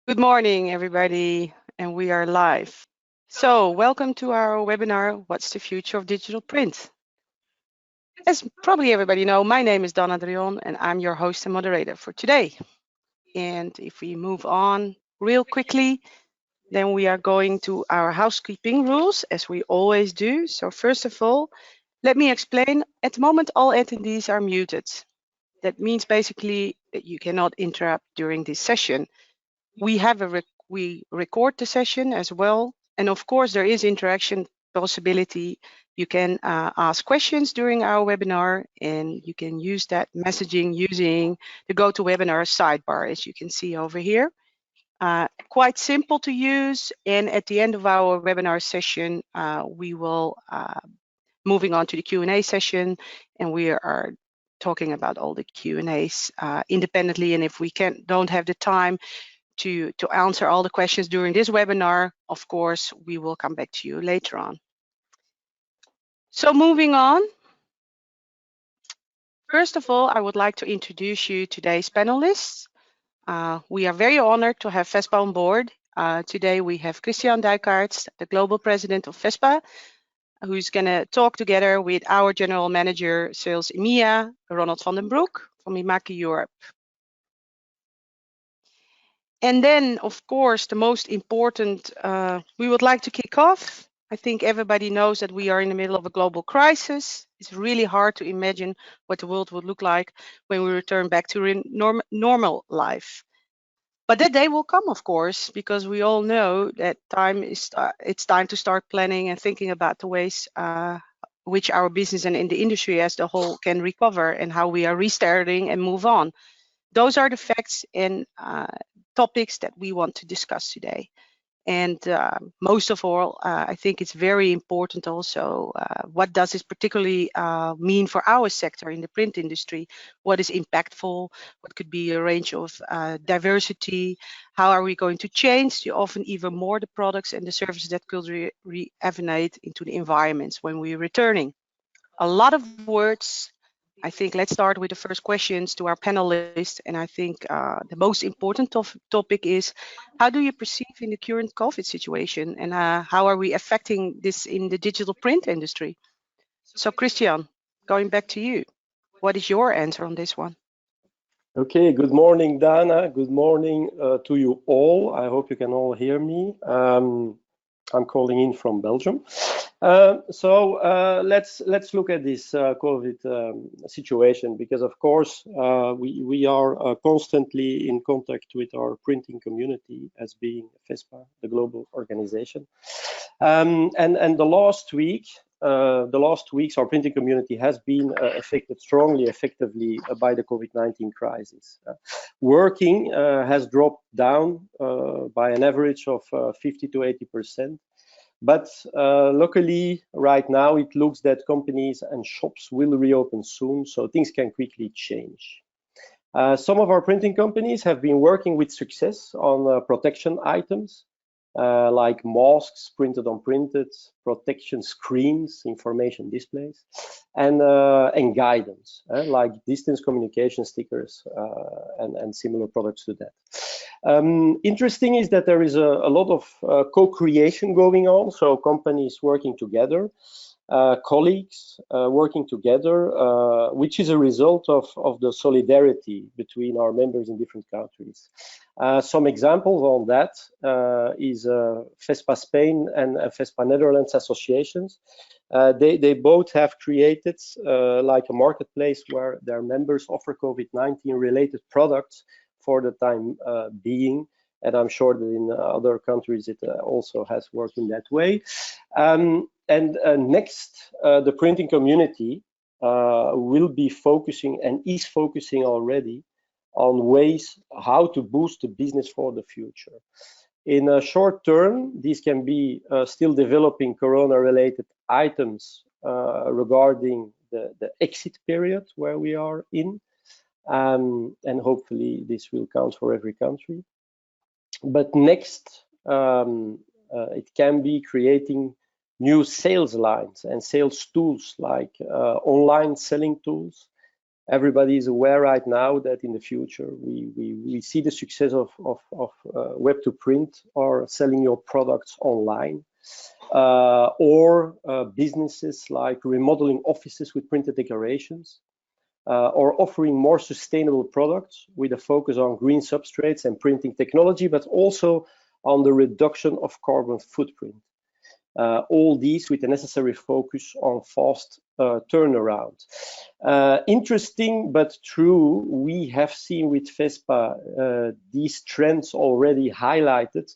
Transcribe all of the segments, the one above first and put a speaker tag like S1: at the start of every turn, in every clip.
S1: Good morning, everybody, and we are live. So, welcome to our webinar, What's the Future of Digital Print? As probably everybody know, my name is Donna, and I'm your host and moderator for today. And if we move on real quickly, then we are going to our housekeeping rules, as we always do. So first of all, let me explain. At the moment, all attendees are muted. That means basically that you cannot interrupt during this session. We record the session as well, and of course there is interaction possibility. You can ask questions during our webinar, and you can use that messaging using the GoToWebinar sidebar, as you can see over here. Quite simple to use, and at the end of our webinar session, we will moving on to the Q&A session, and we are talking about all the Q&As independently. And if we don't have the time to answer all the questions during this webinar, of course, we will come back to you later on. So moving on. First of all, I would like to introduce you today's panelists. We are very honored to have FESPA on board. Today we have Duyckhaert, the Global President of FESPA, who's going to talk together with our General Manager, Sales EMEA, Ronald van den Broek from Mimaki Europe. And then, of course, the most important, we would like to kick off. I think everybody knows that we are in the middle of a global crisis. It's really hard to imagine what the world would look like when we return back to normal life. But that day will come, of course, because we all know that it's time to start planning and thinking about the ways which our business and in the industry as the whole can recover and how we are restarting and move on. Those are the facts and topics that we want to discuss today. And most of all, I think it's very important also, what does this particularly mean for our sector in the print industry? What is impactful? What could be a range of diversity? How are we going to change to often even more the products and the services that could re-emanate into the environments when we're returning? A lot of words. I think let's start with the first questions to our panelists. And I think the most important topic is, how do you perceive in the current COVID situation, and how are we affecting this in the digital print industry? So Christian, going back to you, what is your answer on this one?
S2: Okay, good morning, Donna. Good morning to you all. I hope you can all hear me. I'm calling in from Belgium. Let's look at this COVID situation, because of course we are constantly in contact with our printing community as being FESPA, the global organization. And the last weeks, our printing community has been affected effectively by the COVID-19 crisis. Working has dropped down by an average of 50 to 80%. But luckily, right now, it looks that companies and shops will reopen soon, so things can quickly change. Some of our printing companies have been working with success on protection items, like masks printed on printed, protection screens, information displays, and guidance, like distance communication stickers and similar products to that. Interesting is that there is a lot of co-creation going on, so companies working together, colleagues working together, which is a result of the solidarity between our members in different countries. Some examples on that is FESPA Spain and FESPA Netherlands associations. They both have created like a marketplace where their members offer COVID-19 related products for the time being. And I'm sure that in other countries it also has worked in that way. Next, the printing community will be focusing and is focusing already on ways how to boost the business for the future. In a short term, these can be still developing corona-related items regarding the exit period where we are in, and hopefully this will count for every country. But next, it can be creating new sales lines and sales tools like online selling tools everybody is aware right now that in the future we see the success of web to print or selling your products online, or businesses like remodeling offices with printed decorations, or offering more sustainable products with a focus on green substrates and printing technology, but also on the reduction of carbon footprint. All these with the necessary focus on fast turnaround. Interesting but true, we have seen with FESPA these trends already highlighted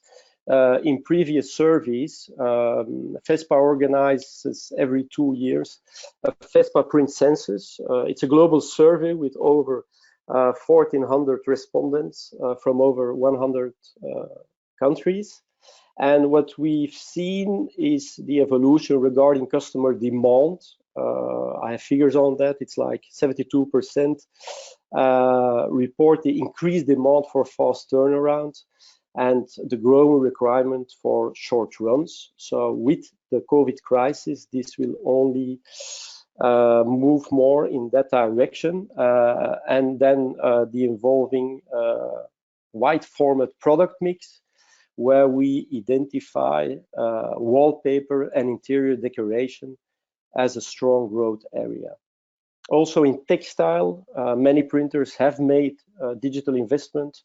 S2: in previous surveys. FESPA organizes every 2 years a FESPA print census. It's a global survey with over 1,400 respondents from over 100 countries. And what we've seen is the evolution regarding customer demand. I have figures on that. It's like 72% report the increased demand for fast turnaround and the growing requirement for short runs. So with the COVID crisis, this will only move more in that direction. And then the involving wide format product mix, where we identify wallpaper and interior decoration as a strong growth area. Also in textile, many printers have made digital investment,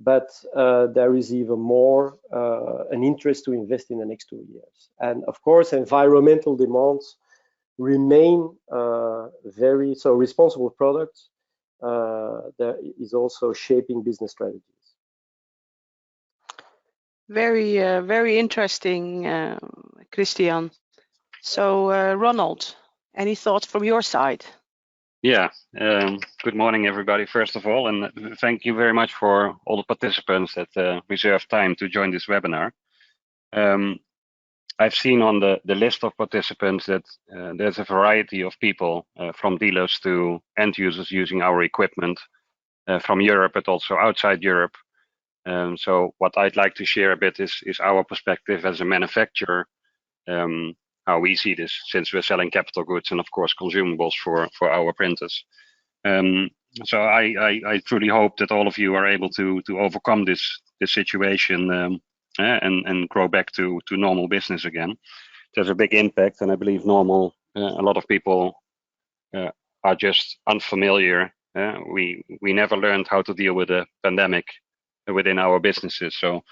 S2: but there is even more an interest to invest in the next 2 years. And of course, environmental demands remain very, so responsible products that is also shaping business strategies.
S1: Very interesting, Christian. So, Ronald, any thoughts from your side?
S3: Yeah, good morning, everybody, first of all, and thank you very much for all the participants that reserved time to join this webinar. I've seen on the list of participants that there's a variety of people, from dealers to end users using our equipment from Europe, but also outside Europe. So what I'd like to share a bit is our perspective as a manufacturer, how we see this, since we're selling capital goods and of course consumables for our printers. So I truly hope that all of you are able to overcome this situation and grow back to normal business again. There's a big impact, and I believe normal. A lot of people are just unfamiliar. We never learned how to deal with a pandemic within our businesses. So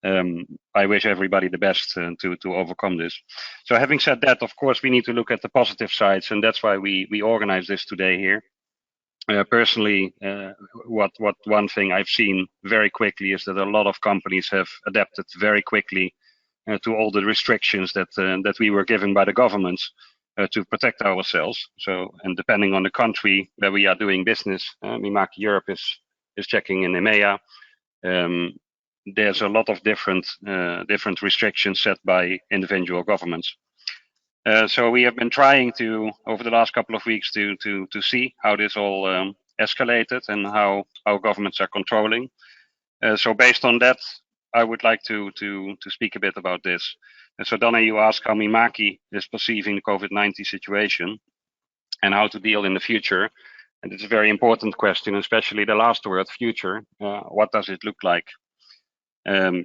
S3: I wish everybody the best to overcome this. So having said that, of course, we need to look at the positive sides, and that's why we organize this today here. Personally, what one thing I've seen very quickly is that a lot of companies have adapted very quickly to all the restrictions that we were given by the governments to protect ourselves. So, and depending on the country where we are doing business, Mimaki Europe is checking in EMEA. There's a lot of different restrictions set by individual governments. So we have been trying to, over the last couple of weeks, to see how this all escalated and how our governments are controlling. So based on that, I would like to speak a bit about this. And so Donna, you asked how Mamaki is perceiving the COVID-19 situation and how to deal in the future. And it's a very important question, especially the last word, future. What does it look like?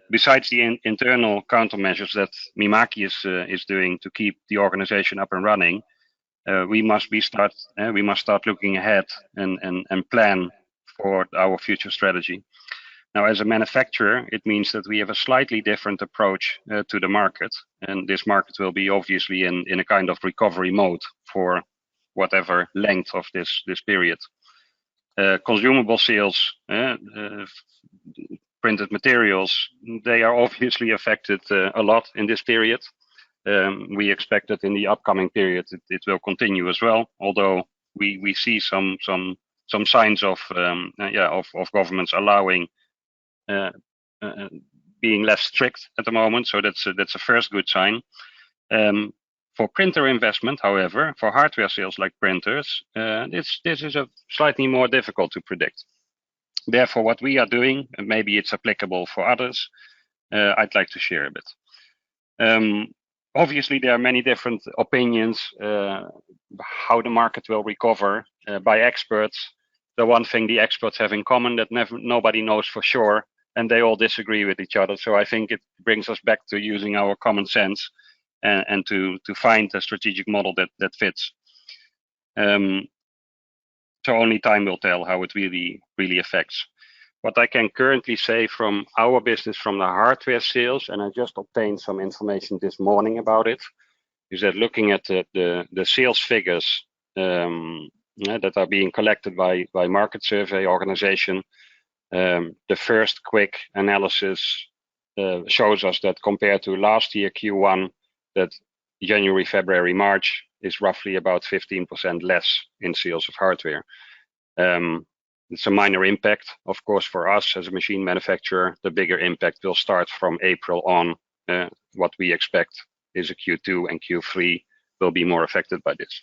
S3: Besides the internal countermeasures that Mimaki is doing to keep the organization up and running, we must start looking ahead and plan for our future strategy. Now, as a manufacturer, it means that we have a slightly different approach to the market, and this market will be obviously in a kind of recovery mode for whatever length of this period. Consumable sales, printed materials, they are obviously affected a lot in this period. We expect that in the upcoming period it will continue as well, although we see some signs of governments allowing being less strict at the moment, so that's a first good sign. For printer investment, however, for hardware sales like printers, this is a slightly more difficult to predict. Therefore, what we are doing, and maybe it's applicable for others, I'd like to share a bit. obviously, there are many different opinions how the market will recover by experts. The one thing the experts have in common that nobody knows for sure, and they all disagree with each other. So I think it brings us back to using our common sense and to find a strategic model that fits. So only time will tell how it really affects. What I can currently say from our business, from the hardware sales, and I just obtained some information this morning about it, is that looking at the sales figures that are being collected by market survey organization, the first quick analysis shows us that compared to last year Q1, that January, February, March is roughly about 15% less in sales of hardware. It's a minor impact, of course, for us as a machine manufacturer. The bigger impact will start from April on. What we expect is a Q2 and Q3 will be more affected by this.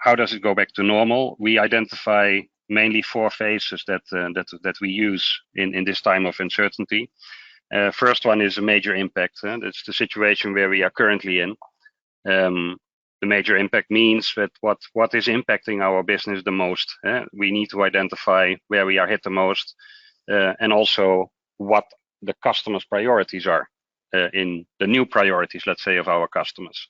S3: How does it go back to normal? We identify mainly 4 phases that we use in this time of uncertainty. First one is a major impact. That's the situation where we are currently in. The major impact means that what is impacting our business the most. We need to identify where we are hit the most, and also what the customers' priorities are in the new priorities, let's say, of our customers.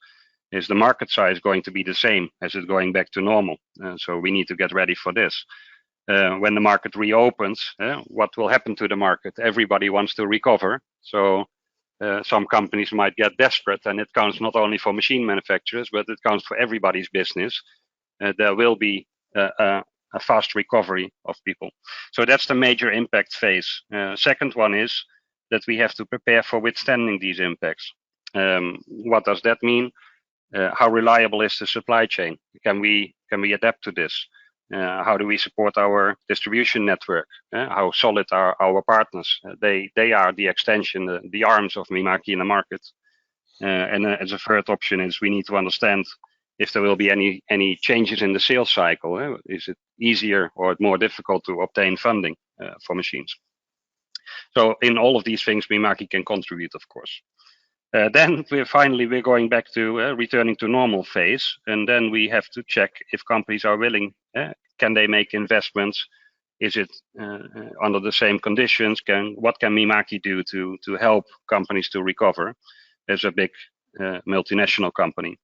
S3: Is the market size going to be the same as it's going back to normal? So we need to get ready for this. When the market reopens, what will happen to the market? Everybody wants to recover. So some companies might get desperate, and it counts not only for machine manufacturers, but it counts for everybody's business. There will be a fast recovery of people. So that's the major impact phase. Second one is that we have to prepare for withstanding these impacts. What does that mean? How reliable is the supply chain? Can we adapt to this? How do we support our distribution network? How solid are our partners? They are the extension, the arms of Mimaki in the market. And as a third option is we need to understand if there will be any changes in the sales cycle. Is it easier or more difficult to obtain funding for machines? So in all of these things, Mimaki can contribute, of course. Then we're going back to returning to normal phase, and then we have to check if companies are willing. Can they make investments? Is it under the same conditions? What can Mimaki do to help companies to recover as a big multinational company?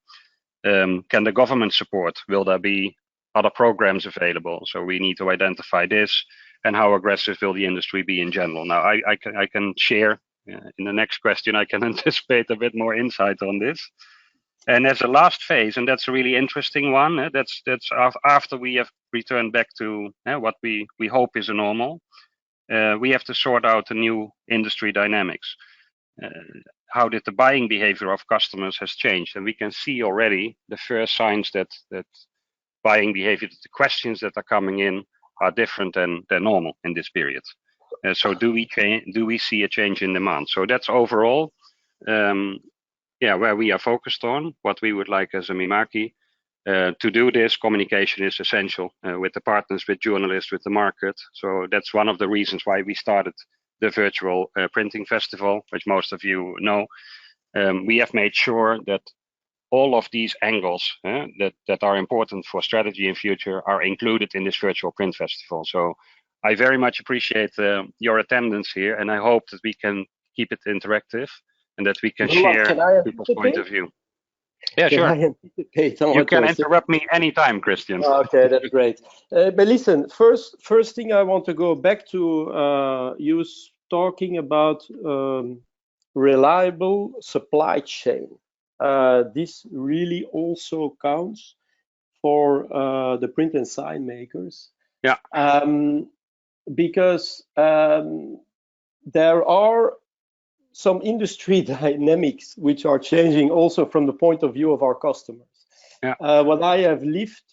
S3: Can the government support? Will there be other programs available? So we need to identify this, and how aggressive will the industry be in general? Now I can share. In the next question, I can anticipate a bit more insight on this. And as a last phase, and that's a really interesting one, that's after we have returned back to what we hope is a normal, we have to sort out the new industry dynamics. How did the buying behavior of customers has changed? And we can see already the first signs that buying behavior, the questions that are coming in are different than normal in this period. So do we see a change in demand? So that's overall, where we are focused on, what we would like as a Mimaki. To do this, communication is essential with the partners, with journalists, with the market. So that's one of the reasons why we started the virtual printing festival, which most of you know. We have made sure that all of these angles that are important for strategy and future are included in this virtual print festival. So I very much appreciate your attendance here, and I hope that we can keep it interactive and that we can share people's point of view. Yeah, sure. You can interrupt me anytime, Christian.
S2: Okay, that's great. But listen, first thing I want to go back to you talking about reliable supply chain. This really also counts for the print and sign makers.
S3: Yeah.
S2: Because there are some industry dynamics which are changing also from the point of view of our customers.
S3: Yeah.
S2: What I have lived,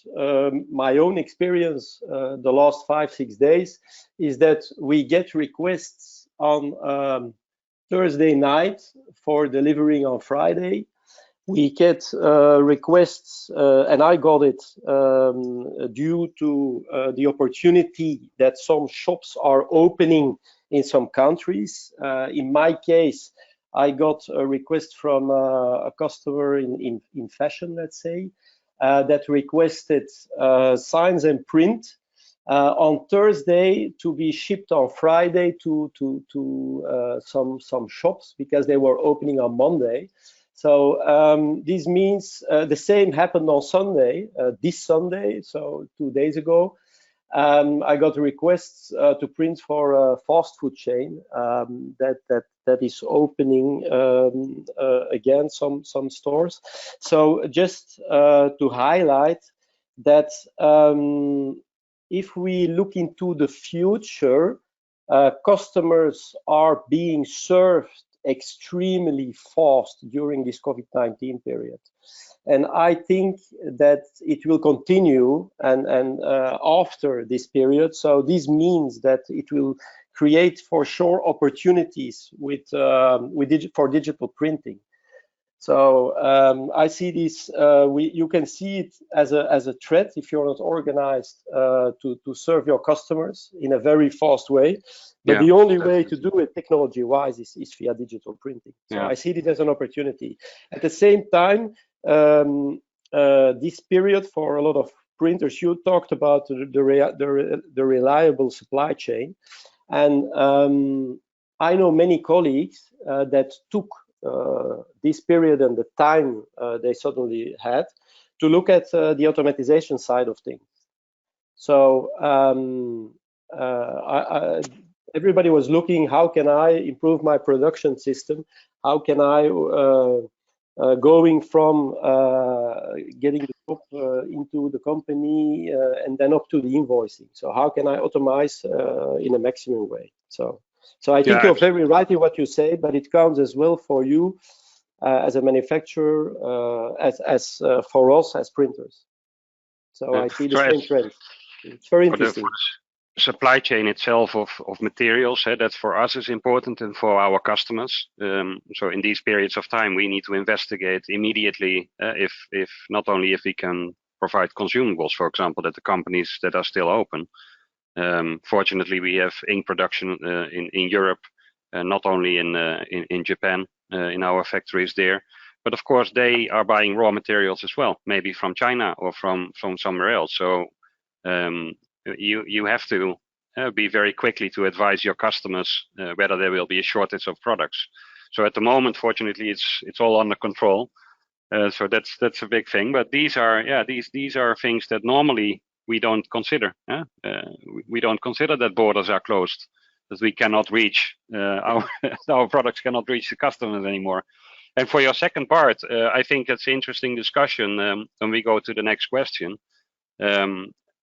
S2: my own experience the last 5-6 days, is that we get requests on Thursday night for delivering on Friday. We get requests, and I got it due to the opportunity that some shops are opening in some countries. In my case, I got a request from a customer in fashion, let's say, that requested signs and print on Thursday to be shipped on Friday to some shops because they were opening on Monday. So this means the same happened on Sunday, this Sunday, so 2 days ago. I got requests to print for a fast food chain that is opening again some stores. So just to highlight that if we look into the future, customers are being served extremely fast during this COVID-19 period. And I think that it will continue and after this period. So this means that it will create for sure opportunities for digital printing. So I see this. You can see it as a threat if you're not organized to serve your customers in a very fast way. But the only way to do it technology-wise is via digital printing. So I see it as an opportunity. At the same time, this period for a lot of printers, you talked about the reliable supply chain, and I know many colleagues that took this period and the time they suddenly had to look at the automatization side of things. So everybody was looking, how can I improve my production system? How can I going from getting the job into the company and then up to the invoicing. So how can I automate in a maximum way? So I think you're very right in what you say, but it counts as well for you as a manufacturer, as for us as printers. So I see the same trend. It's very interesting.
S3: Supply chain itself of materials, that for us is important and for our customers. So in these periods of time, we need to investigate immediately if not only if we can provide consumables, for example, that the companies that are still open. Fortunately, we have ink production in Europe, not only in Japan, in our factories there, but of course they are buying raw materials as well, maybe from China or from somewhere else. So you have to be very quickly to advise your customers whether there will be a shortage of products. So at the moment, fortunately, it's all under control. So that's a big thing. But these are these are things that normally we don't consider. We don't consider that borders are closed, that we cannot reach our products cannot reach the customers anymore. And for your second part, I think that's an interesting discussion when we go to the next question.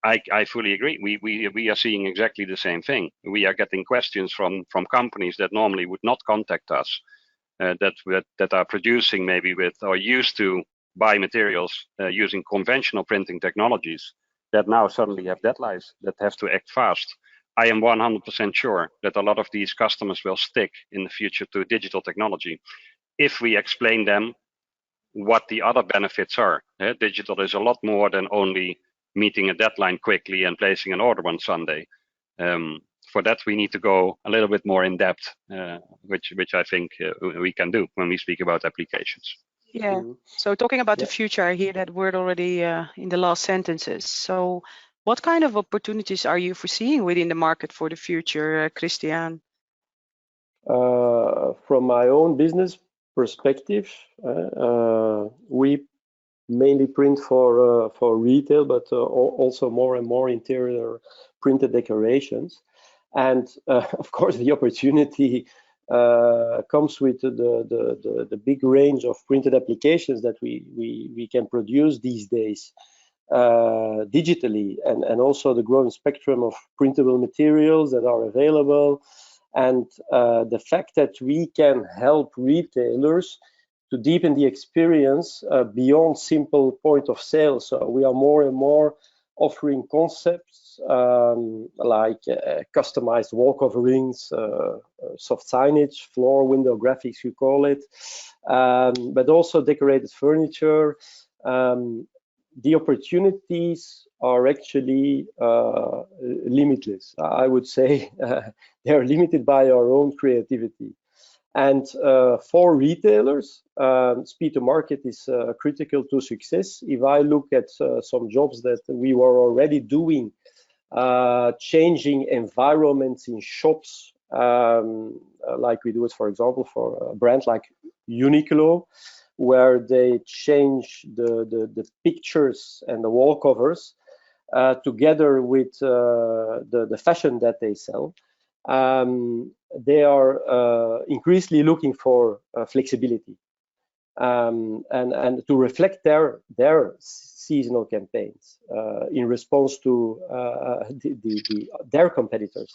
S3: I fully agree. We are seeing exactly the same thing. We are getting questions from companies that normally would not contact us, that are producing maybe with or used to buy materials using conventional printing technologies, that now suddenly have deadlines, that have to act fast. I am 100% sure that a lot of these customers will stick in the future to digital technology if we explain them what the other benefits are. Digital is a lot more than only meeting a deadline quickly and placing an order on Sunday. For that, we need to go a little bit more in depth, which I think we can do when we speak about applications.
S1: Yeah. So talking about the future, I hear that word already in the last sentences. So what kind of opportunities are you foreseeing within the market for the future, Christian?
S2: From my own business perspective, we mainly print for retail, but also more and more interior printed decorations. And of course, the opportunity comes with the big range of printed applications that we can produce these days digitally, and also the growing spectrum of printable materials that are available, and the fact that we can help retailers to deepen the experience beyond simple point of sale. So we are more and more offering concepts like customized wall coverings, soft signage, floor window graphics, you call it, but also decorated furniture. The opportunities are actually limitless. I would say they're limited by our own creativity. And for retailers, speed to market is critical to success. If I look at some jobs that we were already doing, changing environments in shops, like we do it, for example, for a brand like Uniqlo, where they change the pictures and the wall covers together with the fashion that they sell. They are increasingly looking for flexibility and to reflect their seasonal campaigns in response to their competitors.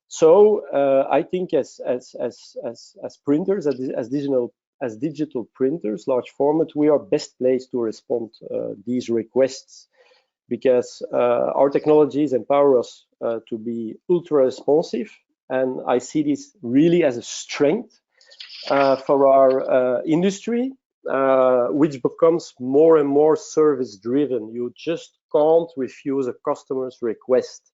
S2: So I think as printers, as digital printers, large format, we are best placed to respond these requests, because our technologies empower us to be ultra responsive, and I see this really as a strength for our industry, which becomes more and more service driven. You just can't refuse a customer's request.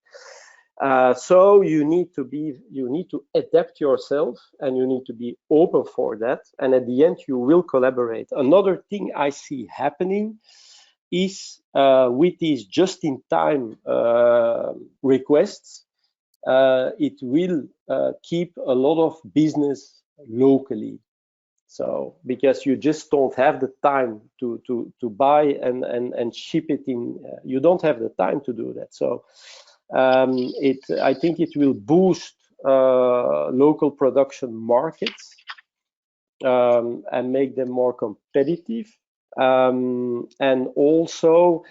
S2: So you need to adapt yourself, and you need to be open for that. And at the end, you will collaborate. Another thing I see happening is with these just-in-time requests, it will keep a lot of business locally. So because you just don't have the time to buy and ship it in, you don't have the time to do that. So I think it will boost local production markets and make them more competitive. And also,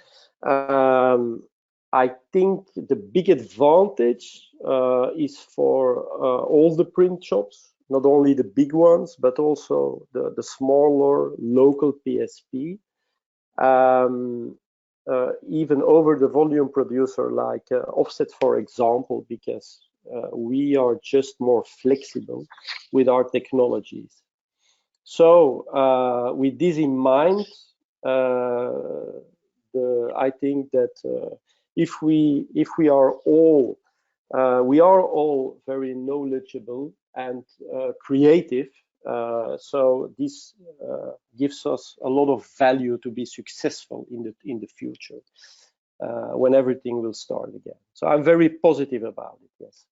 S2: I think the big advantage is for all the print shops, not only the big ones, but also the smaller local PSP. Even over the volume producer like Offset, for example, because we are just more flexible with our technologies. So with this in mind, I think that if we are all very knowledgeable and creative, so this gives us a lot of value to be successful in the future when everything will start again. So I'm very positive about it. Yes.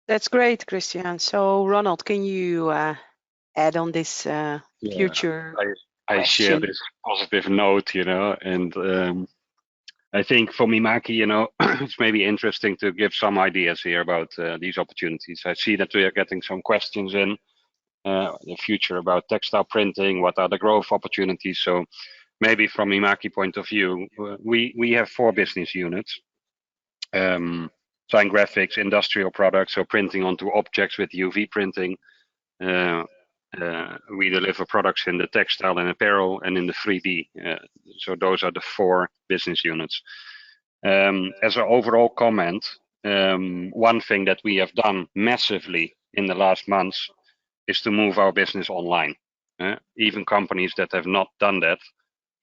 S1: That's great, Christian. So Ronald, can you add on this future
S3: I share this positive note, and I think for Mimaki, it's maybe interesting to give some ideas here about these opportunities. I see that we are getting some questions in the future about textile printing. What are the growth opportunities? So maybe from Mimaki point of view, we have 4 business units. Sign graphics, industrial products, so printing onto objects with UV printing. We deliver products in the textile and apparel and in the 3D. So those are the 4 business units. As an overall comment, one thing that we have done massively in the last months is to move our business online. Even companies that have not done that,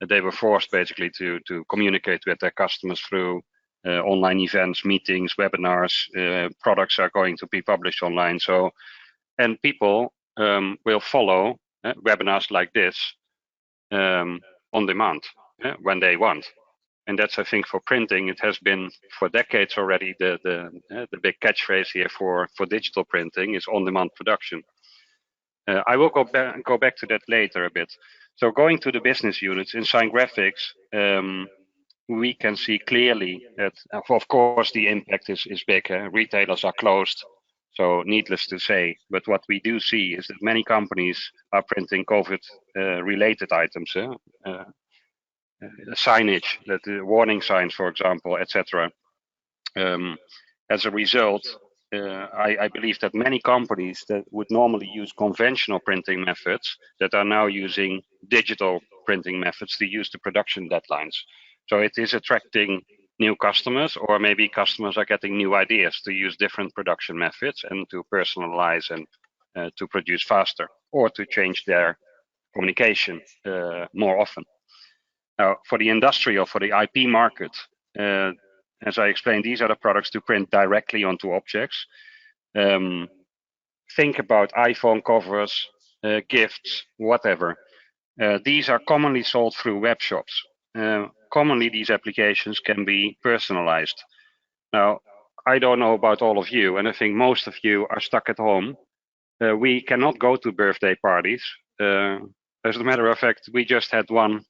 S3: they were forced basically to communicate with their customers through online events, meetings, webinars. Products are going to be published online. So, and people will follow webinars like this on demand when they want. And that's, I think, for printing, it has been for decades already the big catchphrase here for digital printing is on-demand production. I will go back to that later a bit. So going to the business units in Sign Graphics, we can see clearly that, of course, the impact is big. Retailers are closed, so needless to say. But what we do see is that many companies are printing COVID-related items, signage, warning signs, for example, etc. As a result, I believe that many companies that would normally use conventional printing methods that are now using digital printing methods to use the production deadlines. So it is attracting new customers, or maybe customers are getting new ideas to use different production methods and to personalize and to produce faster, or to change their communication more often. Now, for the industrial, for the IP market, as I explained, these are the products to print directly onto objects. think about iPhone covers, gifts, whatever. These are commonly sold through web shops. Commonly, these applications can be personalized. Now, I don't know about all of you, and I think most of you are stuck at home. We cannot go to birthday parties. As a matter of fact, we just had one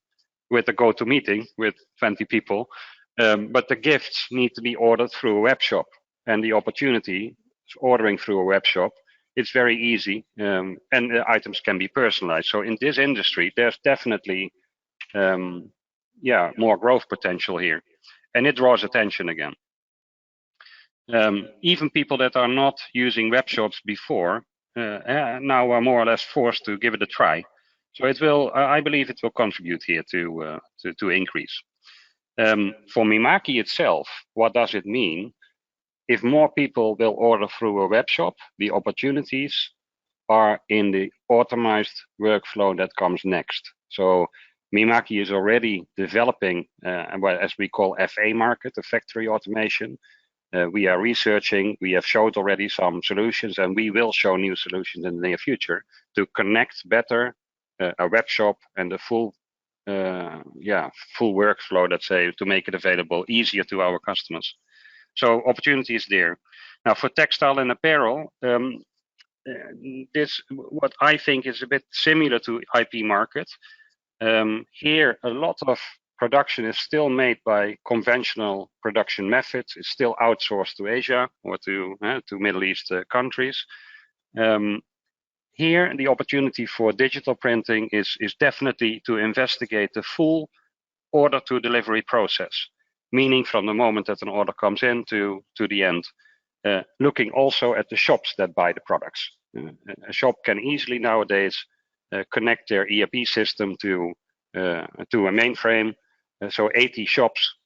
S3: with a GoToMeeting with 20 people, but the gifts need to be ordered through a web shop, and the opportunity ordering through a web shop, it's very easy, and the items can be personalized. So in this industry, there's definitely more growth potential here, and it draws attention again. Even people that are not using web shops before now are more or less forced to give it a try. So it will, I believe, it will contribute here to increase. For Mimaki itself, what does it mean? If more people will order through a web shop, the opportunities are in the optimized workflow that comes next. So Mimaki is already developing what as we call FA market, the factory automation. We are researching, we have showed already some solutions, and we will show new solutions in the near future to connect better a web shop and the full workflow, let's say, to make it available easier to our customers. So opportunity is there. Now for textile and apparel, this what I think is a bit similar to IP market. Here a lot of production is still made by conventional production methods. It's still outsourced to Asia or to Middle East countries. Here, the opportunity for digital printing is definitely to investigate the full order to delivery process, meaning from the moment that an order comes in to the end. Looking also at the shops that buy the products. A shop can easily nowadays connect their ERP system to a mainframe. So 80 shops,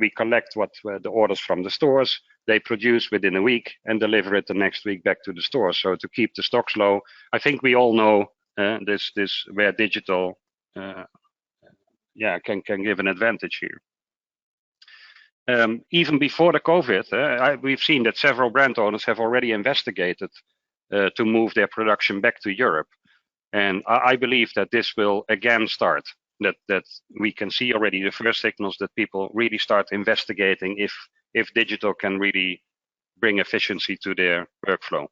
S3: we collect the orders from the stores. They produce within a week and deliver it the next week back to the store. So to keep the stocks low, I think we all know this where digital can give an advantage here. Even before the COVID, we've seen that several brand owners have already investigated to move their production back to Europe. And I believe that this will again start, that we can see already the first signals that people really start investigating if digital can really bring efficiency to their workflow.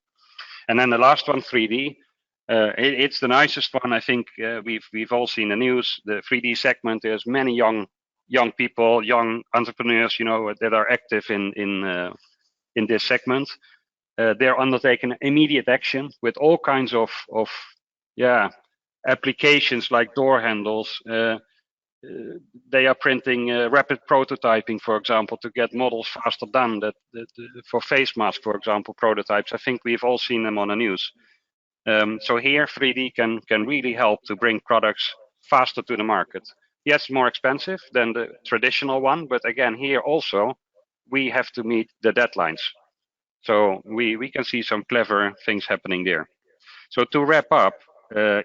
S3: And then the last one, 3D. It's the nicest one. I think we've all seen the news, the 3D segment. There's many young people, young entrepreneurs, that are active in this segment. They're undertaking immediate action with all kinds of applications like door handles. They are printing rapid prototyping, for example, to get models faster done. For face masks, for example, prototypes. I think we've all seen them on the news. So here, 3D can really help to bring products faster to the market. Yes, more expensive than the traditional one, but again, here also, we have to meet the deadlines. So we can see some clever things happening there. So to wrap up,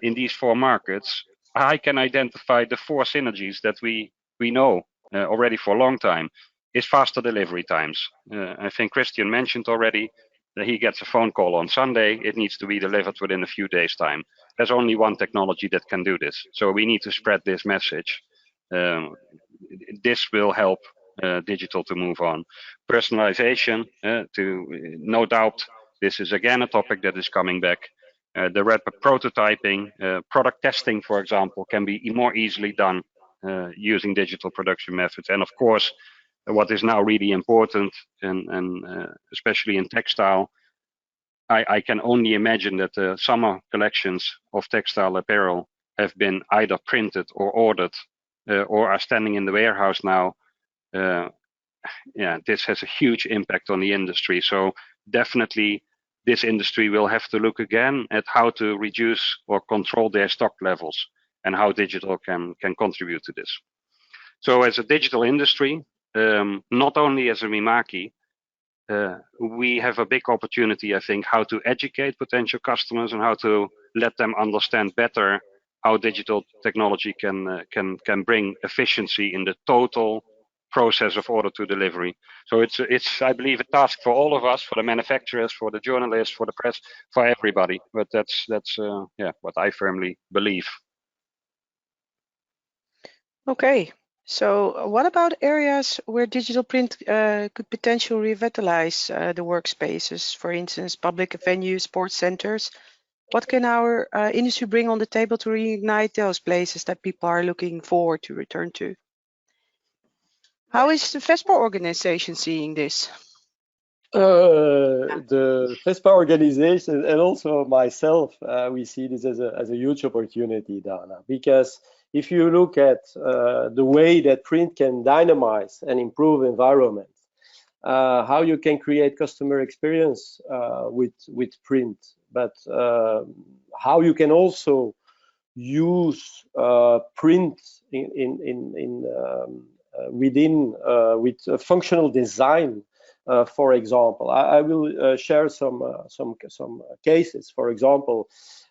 S3: in these 4 markets, I can identify the 4 synergies that we know already for a long time is faster delivery times. I think Christian mentioned already that he gets a phone call on Sunday, it needs to be delivered within a few days' time. There's only one technology that can do this. So we need to spread this message. This will help digital to move on. Personalization, no doubt, this is again a topic that is coming back. The rapid prototyping, product testing, for example, can be more easily done using digital production methods. And of course, what is now really important, and especially in textile, I can only imagine that the summer collections of textile apparel have been either printed or ordered or are standing in the warehouse now. This has a huge impact on the industry. So definitely this industry will have to look again at how to reduce or control their stock levels and how digital can contribute to this. So as a digital industry, not only as a Mimaki, we have a big opportunity, I think, how to educate potential customers and how to let them understand better how digital technology can bring efficiency in the total process of order to delivery. So it's I believe a task for all of us, for the manufacturers, for the journalists, for the press, for everybody. But that's yeah, what I firmly believe.
S1: Okay, so what about areas where digital print could potentially revitalize the workspaces, for instance, public venues, sports centers? What can our industry bring on the table to reignite those places that people are looking forward to return to? How is the FESPA organization seeing this?
S2: The FESPA organization and also myself, we see this as a huge opportunity, Donna, because if you look at the way that print can dynamize and improve environments, how you can create customer experience with print, but how you can also use print with functional design. For example, I will share some cases. For example,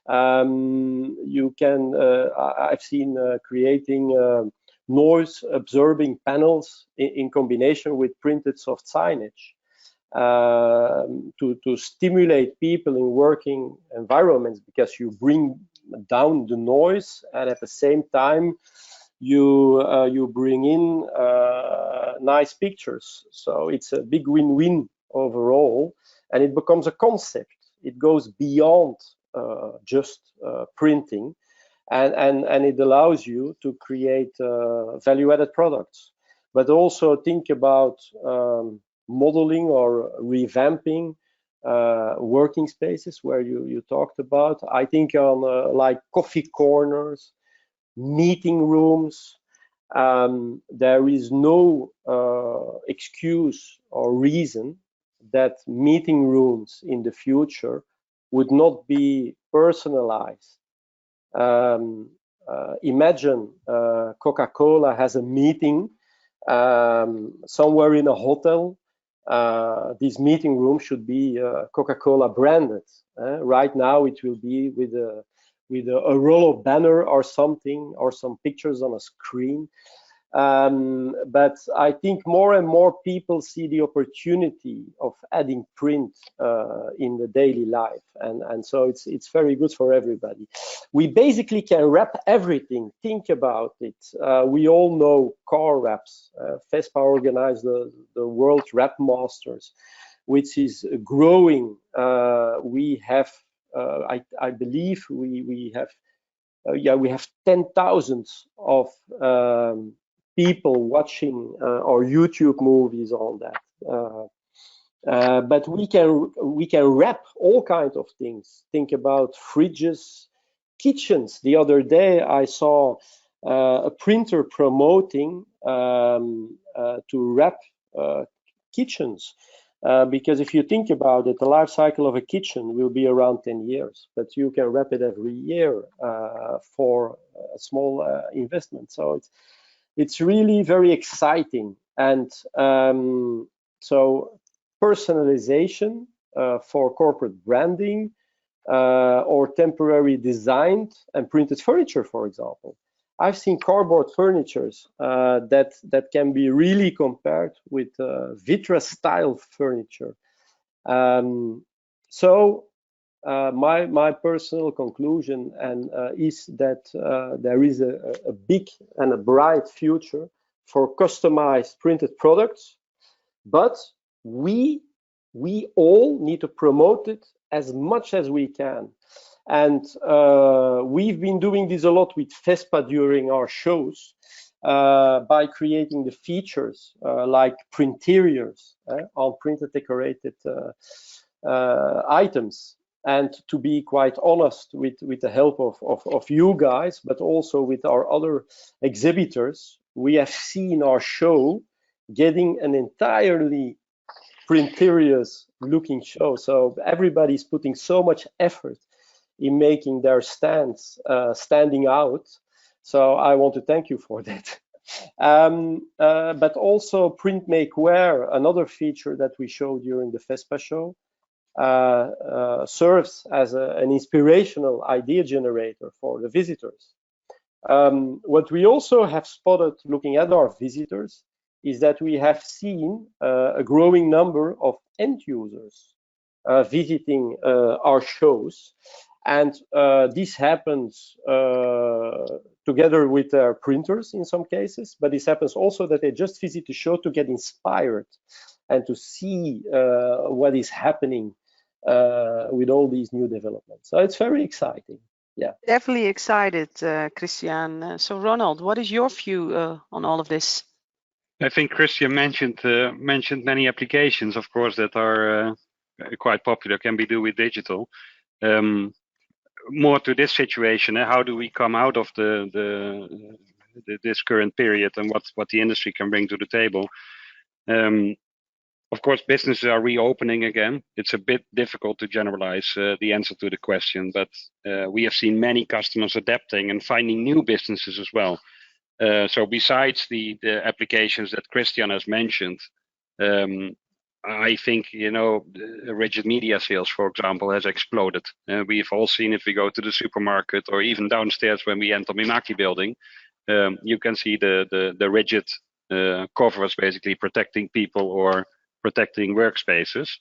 S2: you can I've seen creating noise absorbing panels in combination with printed soft signage to stimulate people in working environments, because you bring down the noise and at the same time you bring in nice pictures. So it's a big win-win overall, and it becomes a concept. It goes beyond just printing, and it allows you to create value-added products, but also think about modeling or revamping working spaces where you talked about. I think on like coffee corners, meeting rooms. There is no excuse or reason that meeting rooms in the future would not be personalized. Imagine Coca-Cola has a meeting somewhere in a hotel. This meeting room should be Coca-Cola branded. Right now it will be with a roll of banner or something, or some pictures on a screen. But I think more and more people see the opportunity of adding print in the daily life, and so it's very good for everybody. We basically can wrap everything. Think about it. We all know car wraps. FESPA organized the World Wrap Masters, which is growing. We have I believe we have 10,000 of people watching our YouTube movies on that. But we can wrap all kinds of things. Think about fridges, kitchens. The other day I saw a printer promoting to wrap kitchens. Because if you think about it, the life cycle of a kitchen will be around 10 years, but you can wrap it every year for a small investment. So it's really very exciting. And so personalization for corporate branding or temporary designed and printed furniture, for example. I've seen cardboard furnitures that can be really compared with Vitra style furniture. So my personal conclusion is that there is a big and a bright future for customized printed products, but we all need to promote it as much as we can. And we've been doing this a lot with FESPA during our shows by creating the features like printeriors on printed decorated items. And to be quite honest, with the help of you guys, but also with our other exhibitors, we have seen our show getting an entirely printerious looking show. So everybody's putting so much effort in making their stands standing out. So I want to thank you for that. But also print make wear, another feature that we showed during the FESPA show, serves as an inspirational idea generator for the visitors. What we also have spotted looking at our visitors is that we have seen a growing number of end users visiting our shows. And this happens together with their printers in some cases, but this happens also that they just visit the show to get inspired and to see what is happening with all these new developments. So it's very exciting. Yeah.
S1: Definitely excited, Christian. So Ronald, what is your view on all of this?
S3: I think Christian mentioned many applications, of course, that are quite popular, can be do with digital. More to this situation, how do we come out of this current period, and what the industry can bring to the table? Of course, businesses are reopening again. It's a bit difficult to generalize the answer to the question, but we have seen many customers adapting and finding new businesses as well. So besides the applications that Christian has mentioned, I think, rigid media sales, for example, has exploded. We've all seen, if we go to the supermarket or even downstairs when we enter Mamaki building, you can see the rigid covers basically protecting people or protecting workspaces.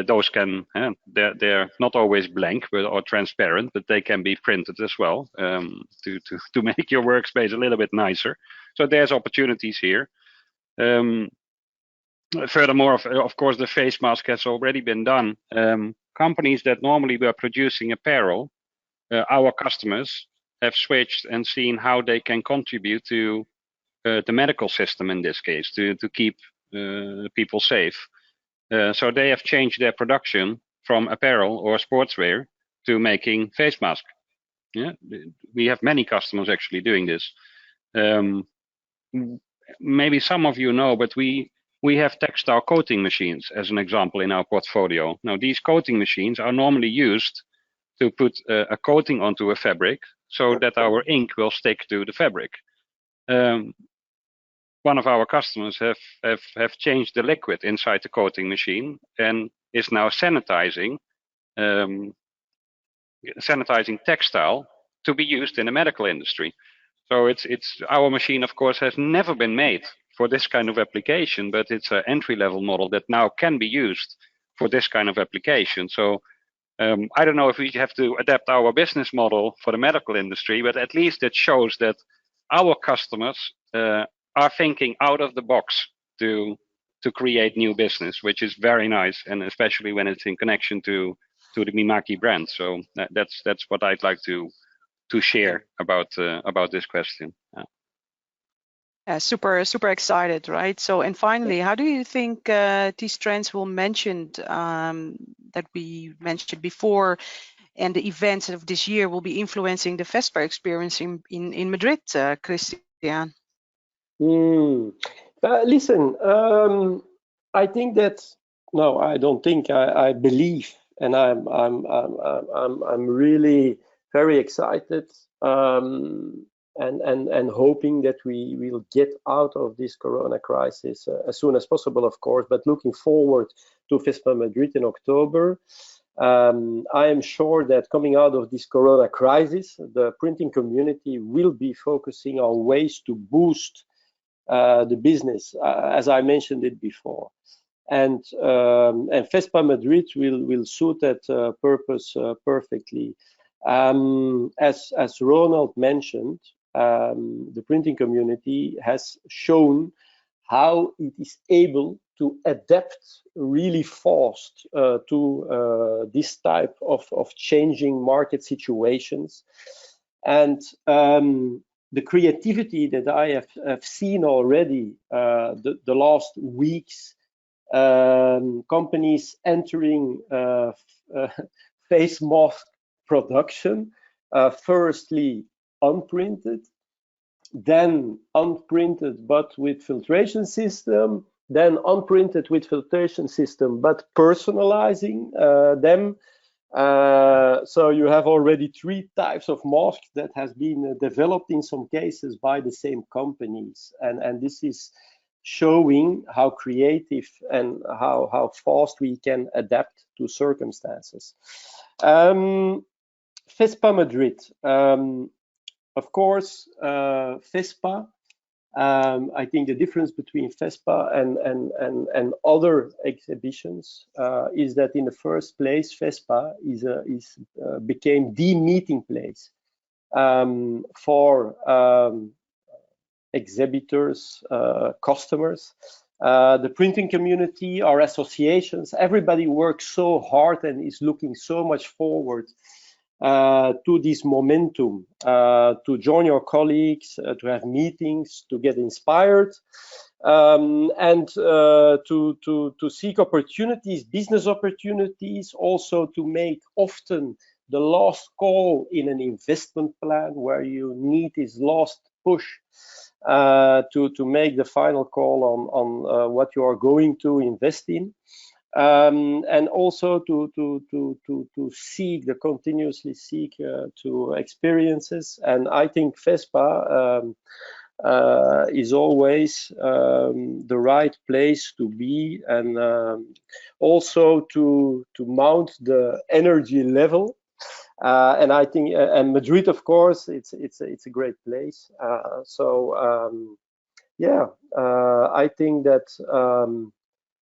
S3: Those can, they're not always blank or transparent, but they can be printed as well to make your workspace a little bit nicer. So there's opportunities here. Furthermore, of course, the face mask has already been done. Companies that normally were producing apparel, our customers have switched and seen how they can contribute to the medical system in this case, to keep people safe. So they have changed their production from apparel or sportswear to making face masks. Yeah, we have many customers actually doing this. Maybe some of you know, but we have textile coating machines as an example in our portfolio. Now, these coating machines are normally used to put a coating onto a fabric so that our ink will stick to the fabric. One of our customers have changed the liquid inside the coating machine and is now sanitizing textile to be used in the medical industry. So it's our machine, of course, has never been made for this kind of application, but it's an entry-level model that now can be used for this kind of application. So I don't know if we have to adapt our business model for the medical industry, but at least it shows that our customers are thinking out of the box to create new business, which is very nice, and especially when it's in connection to the Mimaki brand. So that's what I'd like to share about this question.
S1: Yeah, super excited, right? So, and finally, how do you think these trends will mentioned that we mentioned before, and the events of this year will be influencing the FESPA experience in Madrid, Christian?
S2: Listen, I think that I don't think. I believe, and I'm really very excited and hoping that we will get out of this Corona crisis as soon as possible, of course. But looking forward to FESPA Madrid in October. I am sure that coming out of this Corona crisis, the printing community will be focusing on ways to boost the business, as I mentioned it before, and FESPA Madrid will suit that purpose perfectly. As Ronald mentioned, the printing community has shown how it is able to adapt really fast to this type of changing market situations. And the creativity that I have seen already the last weeks, companies entering face mask production, firstly unprinted, then unprinted but with filtration system, then unprinted with filtration system but personalizing them. So you have already 3 types of masks that has been developed in some cases by the same companies, and this is showing how creative and how fast we can adapt to circumstances. FESPA Madrid, of course, FESPA I think the difference between FESPA and other exhibitions is that in the first place, FESPA became the meeting place for exhibitors, customers, the printing community, our associations. Everybody works so hard and is looking so much forward to this momentum, to join your colleagues, to have meetings, to get inspired, and to seek opportunities, business opportunities, also to make often the last call in an investment plan where you need this last push to make the final call on what you are going to invest in. And also to continuously seek to experiences. And I think FESPA is always the right place to be, and also to mount the energy level. And I think, and Madrid, of course, it's a great place. Yeah, I think that.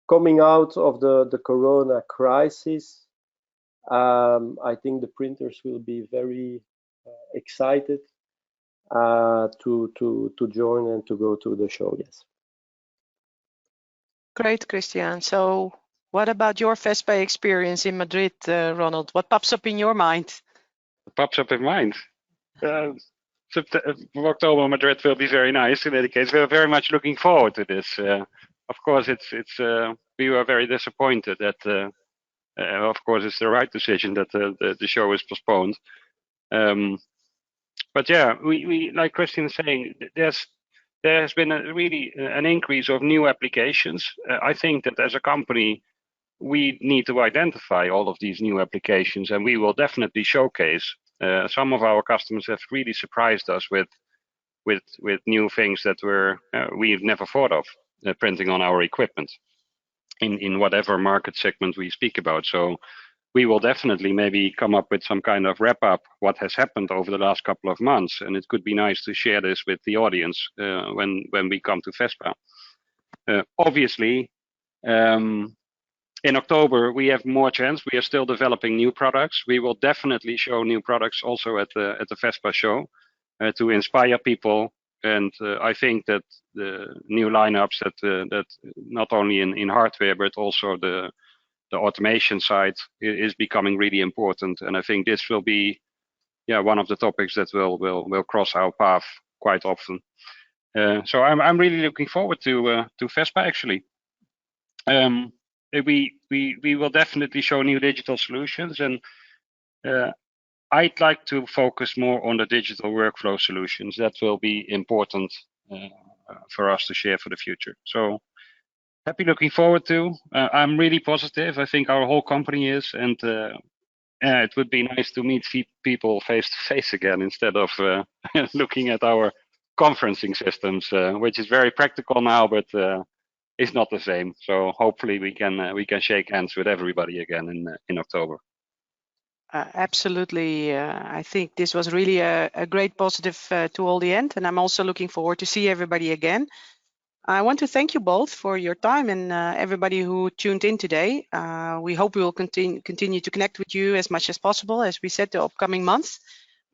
S2: Coming out of the Corona crisis, I think the printers will be very excited to join and to go to the show. Yes.
S4: Great, Christian. So, what about your FESPA experience in Madrid, Ronald? What pops up in your mind?
S3: Pops up in mind. October Madrid will be very nice. In any case, we're very much looking forward to this. Of course, we were very disappointed that, of course, it's the right decision that the show is postponed. But yeah, we like Christian is saying, there has been really an increase of new applications. I think that as a company, we need to identify all of these new applications, and we will definitely showcase. Some of our customers have really surprised us with new things that we've never thought of. Printing on our equipment in whatever market segment we speak about. So we will definitely maybe come up with some kind of wrap up what has happened over the last couple of months, and it could be nice to share this with the audience when we come to FESPA. Obviously, in October we have more chance. We are still developing new products. We will definitely show new products also at the FESPA show to inspire people. And I think that the new lineups that not only in hardware but also the automation side is becoming really important. And I think this will be one of the topics that will cross our path quite often. So I'm really looking forward to FESPA actually. We will definitely show new digital solutions, and I'd like to focus more on the digital workflow solutions. That will be important for us to share for the future. So looking forward to. I'm really positive. I think our whole company is, and it would be nice to meet people face to face again instead of looking at our conferencing systems, which is very practical now, but it's not the same. So hopefully we can shake hands with everybody again in October.
S4: Absolutely. I think this was really a great positive to all the end, and I'm also looking forward to see everybody again. I want to thank you both for your time and everybody who tuned in today. We hope we will continue to connect with you as much as possible, as we said, the upcoming months.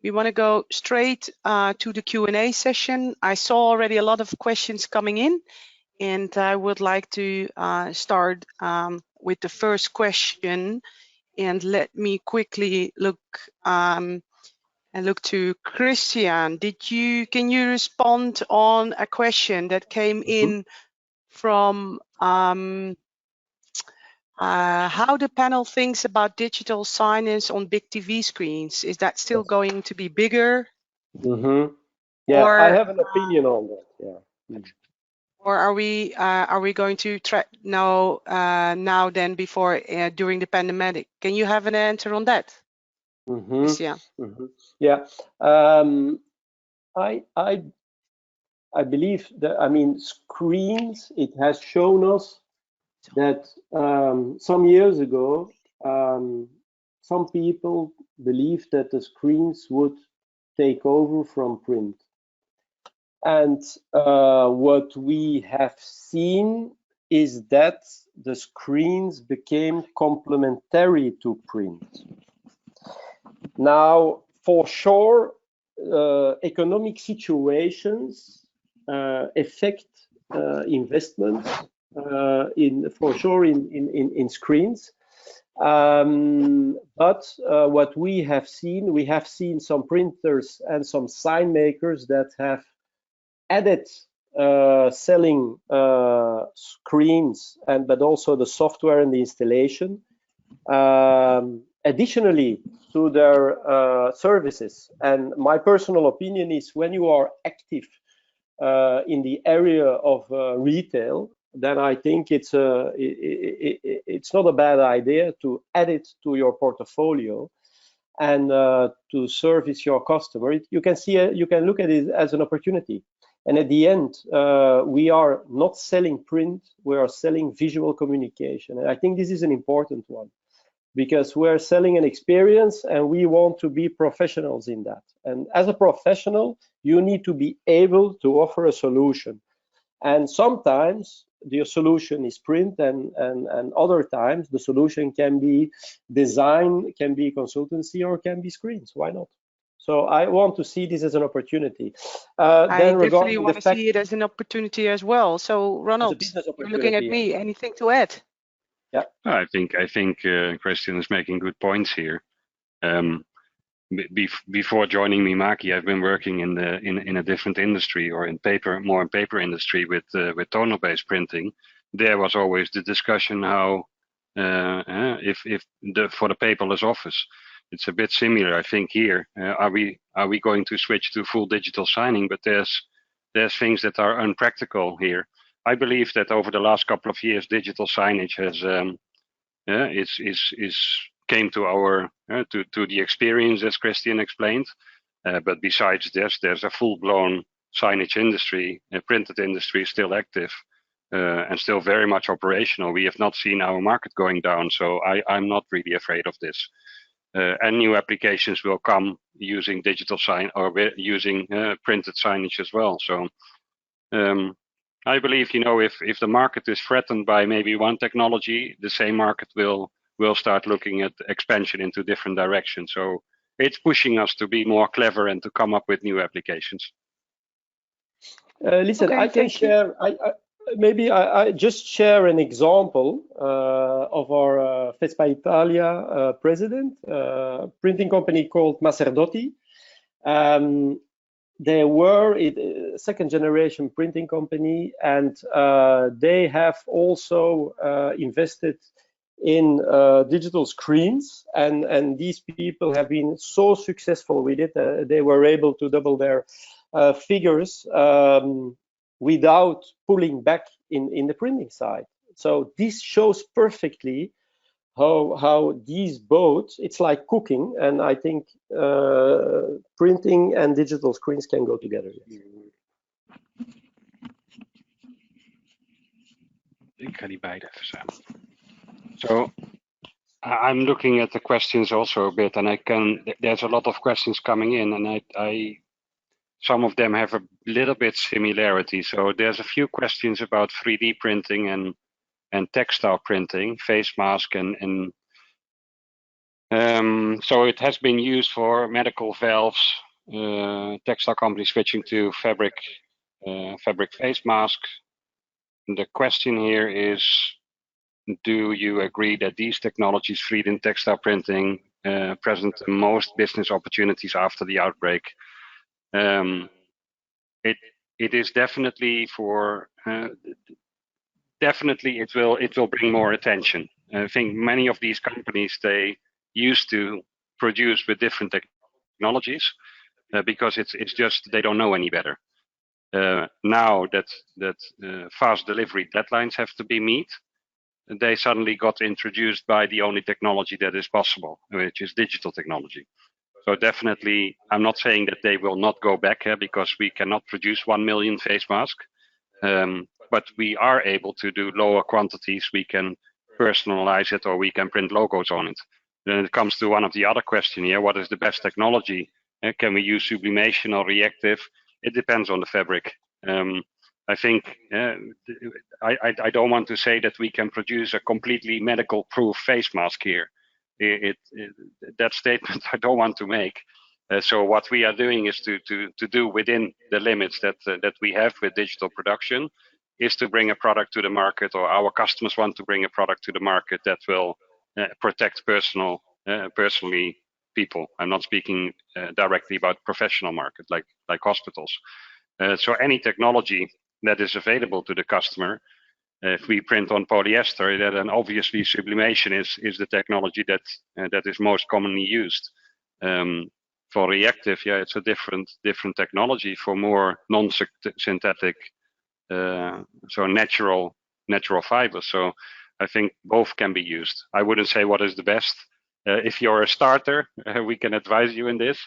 S4: We want to go straight to the Q&A session. I saw already a lot of questions coming in, and I would like to start with the first question. And let me quickly look to Christian. Can you respond on a question that came in from how the panel thinks about digital signage on big TV screens? Is that still going to be bigger?
S2: Yeah, or, I have an opinion on that. Yeah.
S4: Or are we going to try now then before during the pandemic? Can you have an answer on that?
S2: Yeah. I believe that screens. It has shown us that some years ago, some people believed that the screens would take over from print. And what we have seen is that the screens became complementary to print. Now, for sure, economic situations affect investments in screens. But what we have seen some printers and some sign makers that have added selling screens but also the software and the installation additionally to their services. And my personal opinion is, when you are active in the area of retail, then I think it's not a bad idea to add it to your portfolio and to service your customer. You can look at it as an opportunity. And at the end, we are not selling print, we are selling visual communication. And I think this is an important one, because we're selling an experience and we want to be professionals in that. And as a professional, you need to be able to offer a solution. And sometimes the solution is print, and other times the solution can be design, can be consultancy, or can be screens. Why not? So I want to see this as an opportunity.
S1: I definitely want to see it as an opportunity as well. So Ronald, you're looking at me. Anything to add?
S3: Yeah, I think Christian is making good points here. Before joining Mimaki, I've been working in a different industry, or in more in paper industry with toner-based printing. There was always the discussion how for the paperless office. It's a bit similar, I think, here. Are we going to switch to full digital signing? But there's things that are unpractical here. I believe that over the last couple of years, digital signage has came to our to the experience, as Christian explained. But besides this, there's a full-blown signage industry. Printed industry is still active and still very much operational. We have not seen our market going down, so I'm not really afraid of this. And new applications will come using digital sign or using printed signage as well. So I believe, if the market is threatened by maybe one technology, the same market will start looking at expansion into different directions. So it's pushing us to be more clever and to come up with new applications.
S2: Listen, okay, I can share. I just share an example of our FESPA Italia president, printing company called Maserdotti. They were a second generation printing company, and they have also invested in digital screens, and these people have been so successful with it. They were able to double their figures without pulling back in the printing side. So this shows perfectly how these both, it's like cooking, and I think printing and digital screens can go together. Yes.
S3: Ik ga die beide even samen. So I'm looking at the questions also a bit, and there's a lot of questions coming in, and some of them have a little bit similarity. So there's a few questions about 3D printing and textile printing, face mask, and so it has been used for medical valves, textile companies switching to fabric face mask. The question here is, do you agree that these technologies, 3D and textile printing, present the most business opportunities after the outbreak? It is definitely definitely it will bring more attention. I think many of these companies, they used to produce with different technologies because it's just they don't know any better. Now that fast delivery deadlines have to be met, they suddenly got introduced by the only technology that is possible, which is digital technology. So definitely, I'm not saying that they will not go back here because we cannot produce 1 million face masks, but we are able to do lower quantities. We can personalize it, or we can print logos on it. Then it comes to one of the other questions here: what is the best technology? Can we use sublimation or reactive? it depends on the fabric. I think I don't want to say that we can produce a completely medical proof face mask here. That statement I don't want to make. So what we are doing is to do within the limits that we have with digital production, is to bring a product to the market, or our customers want to bring a product to the market that will protect personally people. I'm not speaking directly about professional market like hospitals. So any technology that is available to the customer, if we print on polyester, then obviously sublimation is the technology that is most commonly used. For reactive, yeah, it's a different technology for more non-synthetic, so natural fibers. So I think both can be used. I wouldn't say what is the best. If you're a starter, we can advise you in this.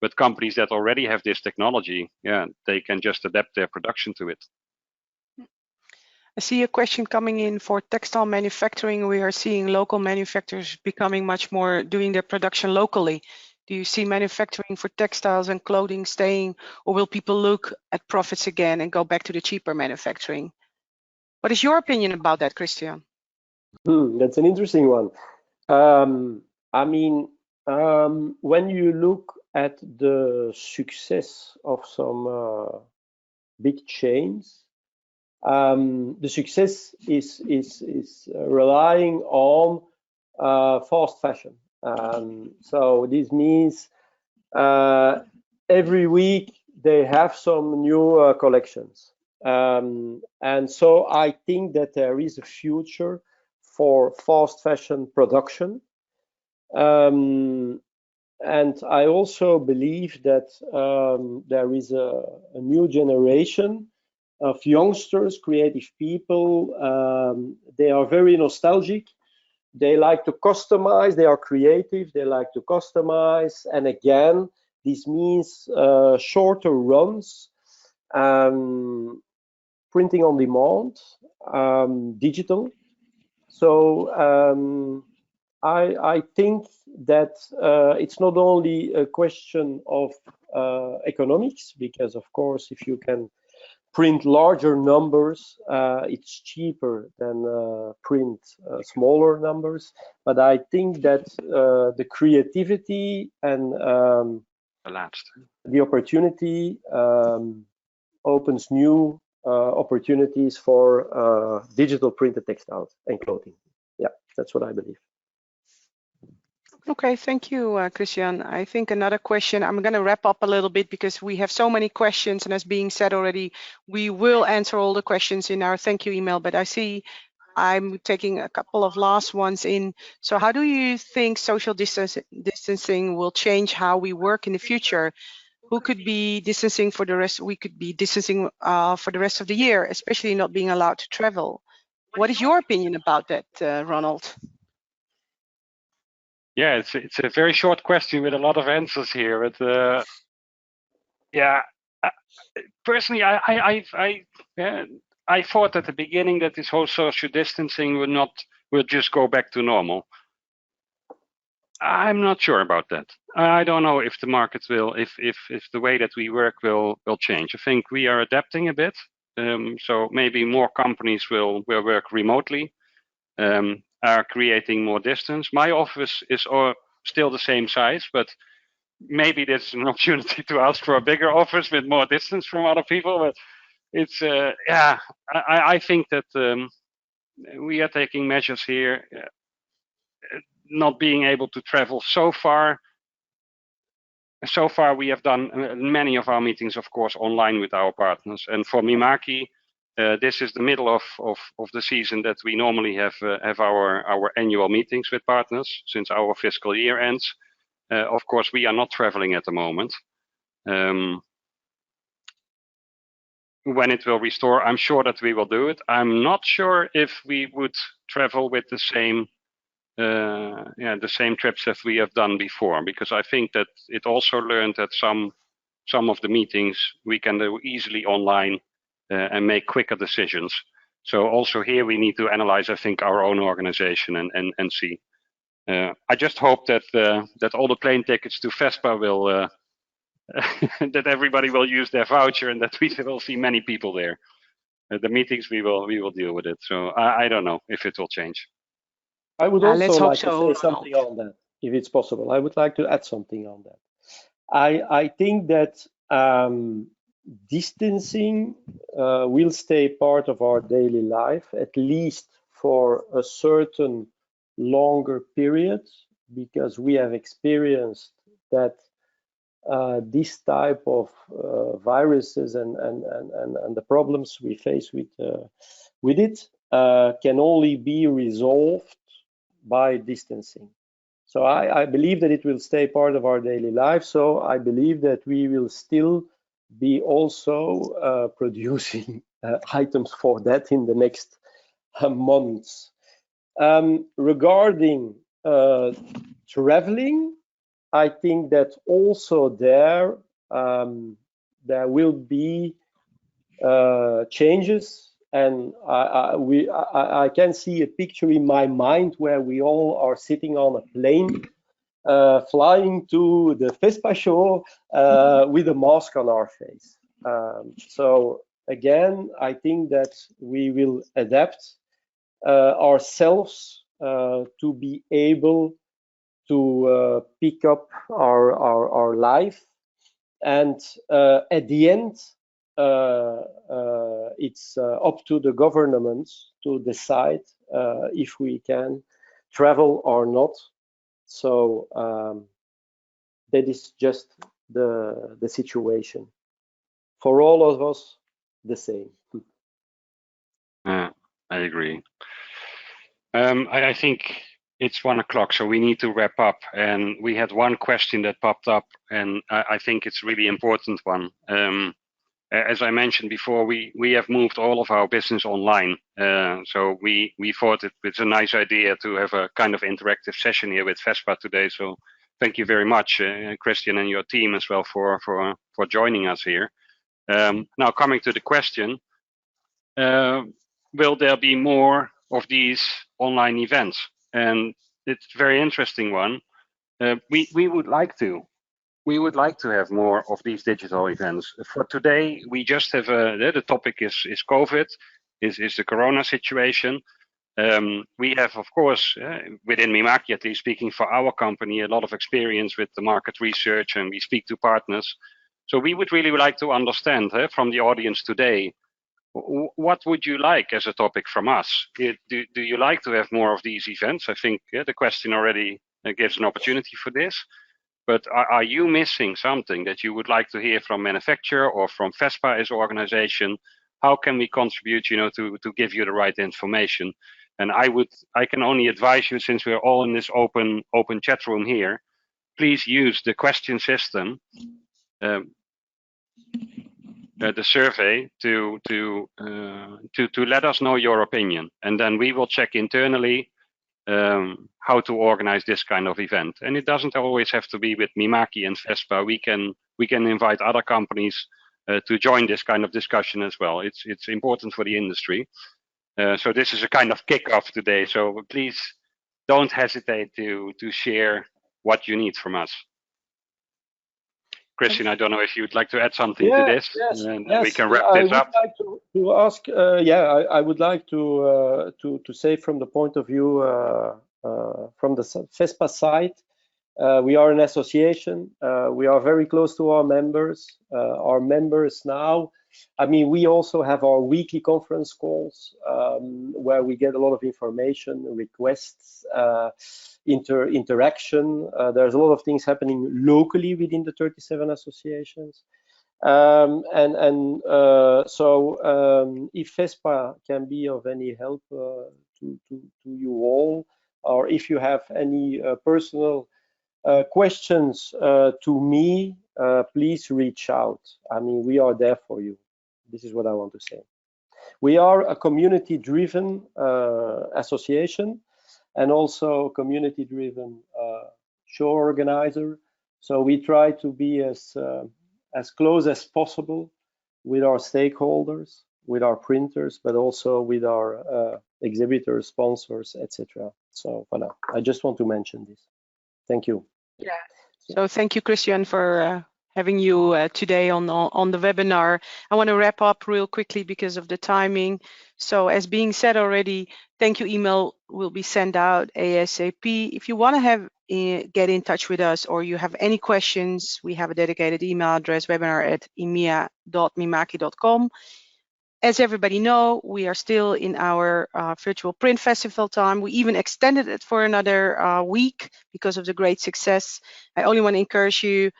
S3: But companies that already have this technology, yeah, they can just adapt their production to it.
S4: I see a question coming in for textile manufacturing. We are seeing local manufacturers becoming much more doing their production locally. Do you see manufacturing for textiles and clothing staying, or will people look at profits again and go back to the cheaper manufacturing? What is your opinion about that, Christian?
S2: That's an interesting one. I mean, when you look at the success of some big chains, the success is relying on fast fashion. So this means every week they have some new collections. And so I think that there is a future for fast fashion production. And I also believe that there is a new generation of youngsters, creative people. They are very nostalgic. They like to customize. They are creative. They like to customize. And again, this means shorter runs, printing on demand, digital. So I think that it's not only a question of economics, because of course, if you can print larger numbers, it's cheaper than print smaller numbers. But I think that the creativity and the opportunity opens new opportunities for digital printed textiles and clothing. Yeah, that's what I believe.
S4: Okay, thank you, Christian. I think another question, I'm going to wrap up a little bit because we have so many questions, and as being said already, we will answer all the questions in our thank you email, but I see I'm taking a couple of last ones in. So how do you think social distancing will change how we work in the future? Who could be distancing for the rest? We could be distancing for the rest of the year, especially not being allowed to travel. What is your opinion about that, Ronald?
S3: Yeah, it's a very short question with a lot of answers here. But yeah, personally, I thought at the beginning that this whole social distancing would just go back to normal. I'm not sure about that. I don't know if the market will, if the way that we work will change. I think we are adapting a bit. So maybe more companies will work remotely. Are creating more distance. My office is still the same size, but maybe there's an opportunity to ask for a bigger office with more distance from other people. But it's yeah, I think that we are taking measures here. Not being able to travel so far. So far, we have done many of our meetings, of course, online with our partners. And for Mimaki, this is the middle of the season that we normally have our annual meetings with partners since our fiscal year ends. Of course, we are not traveling at the moment. When it will restore, I'm sure that we will do it. I'm not sure if we would travel with the same trips that we have done before, because I think that it also learned that some of the meetings we can do easily online. And make quicker decisions. So also here we need to analyze, I think, our own organization and see. I just hope that that all the plane tickets to FESPA that everybody will use their voucher and that we will see many people there. The meetings, we will deal with it. So I don't know if it will change.
S2: I would
S1: let's
S2: also
S1: hope
S2: like
S1: so,
S2: to say
S1: Ronald.
S2: something on that, if it's possible. I would like to add something on that. I think that distancing will stay part of our daily life, at least for a certain longer period, because we have experienced that this type of viruses and the problems we face with it can only be resolved by distancing. So I believe that it will stay part of our daily life. So I believe that we will still be also producing items for that in the next months. Regarding traveling, I think that also there will be changes. And I can see a picture in my mind where we all are sitting on a plane, flying to the FESPA show with a mask on our face. So again, I think that we will adapt ourselves to be able to pick up our life. And at the end, it's up to the governments to decide if we can travel or not. So that is just the situation. For all of us, the same.
S3: I agree. I think it's 1 o'clock, so we need to wrap up. And we had one question that popped up, and I think it's a really important one. As I mentioned before, we have moved all of our business online. So we thought it's a nice idea to have a kind of interactive session here with FESPA today. So thank you very much, Christian, and your team as well for joining us here. Now coming to the question, will there be more of these online events? And it's a very interesting one. We would like to. We would like to have more of these digital events. For today, we just have the topic is COVID, is the Corona situation. We have, of course, within Mimaki, at least speaking for our company, a lot of experience with the market research, and we speak to partners. So we would really like to understand from the audience today, what would you like as a topic from us? Do you like to have more of these events? I think the question already gives an opportunity for this. But are you missing something that you would like to hear from manufacturer or from FESPA as an organization? How can we contribute, to give you the right information? And I can only advise you, since we're all in this open chat room here, please use the question system, the survey to let us know your opinion, and then we will check internally how to organize this kind of event. And it doesn't always have to be with Mimaki and FESPA. We can invite other companies to join this kind of discussion as well. It's important for the industry. So this is a kind of kickoff today. So please don't hesitate to share what you need from us. Christian, I don't know if you'd like to add something to this, and we can wrap this up.
S2: I would like to ask. I would like to say from the point of view from the FESPA side, we are an association. We are very close to our members. Our members now, we also have our weekly conference calls where we get a lot of information, requests, interaction. There's a lot of things happening locally within the 37 associations. So if FESPA can be of any help to you all, or if you have any personal questions to me, please reach out. We are there for you. This is what I want to say. We are a community-driven association, and also community-driven show organizer. So we try to be as close as possible with our stakeholders, with our printers, but also with our exhibitors, sponsors, etc. So voilà, I just want to mention this. Thank you.
S1: Yeah. So thank you, Christian, for
S4: having you today on the webinar. I want to wrap up real quickly because of the timing. So as being said already, thank you email will be sent out ASAP. If you want to have get in touch with us or you have any questions, we have a dedicated email address, webinar@emea.mimaki.com. As everybody know, we are still in our virtual print festival time. We even extended it for another week because of the great success. I only want to encourage you,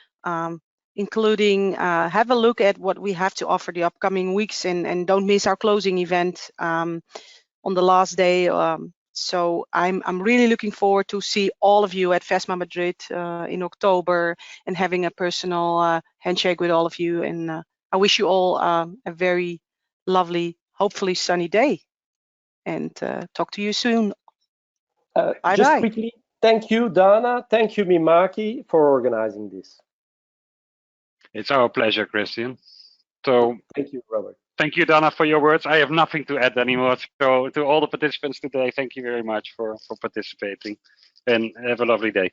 S4: including have a look at what we have to offer the upcoming weeks and don't miss our closing event on the last day. So I'm really looking forward to see all of you at FESPA Madrid in October and having a personal handshake with all of you. And I wish you all a very lovely, hopefully sunny day, and talk to you soon. Bye
S2: just
S4: bye.
S2: quickly, thank you, Donna. Thank you, Mimaki, for organizing this.
S3: It's our pleasure, Christian. So
S2: thank you, Robert.
S3: Thank you, Donna, for your words. I have nothing to add anymore. So to all the participants today, thank you very much for participating, and have a lovely day.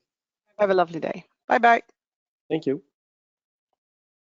S4: Have a lovely day. Bye bye.
S2: Thank you.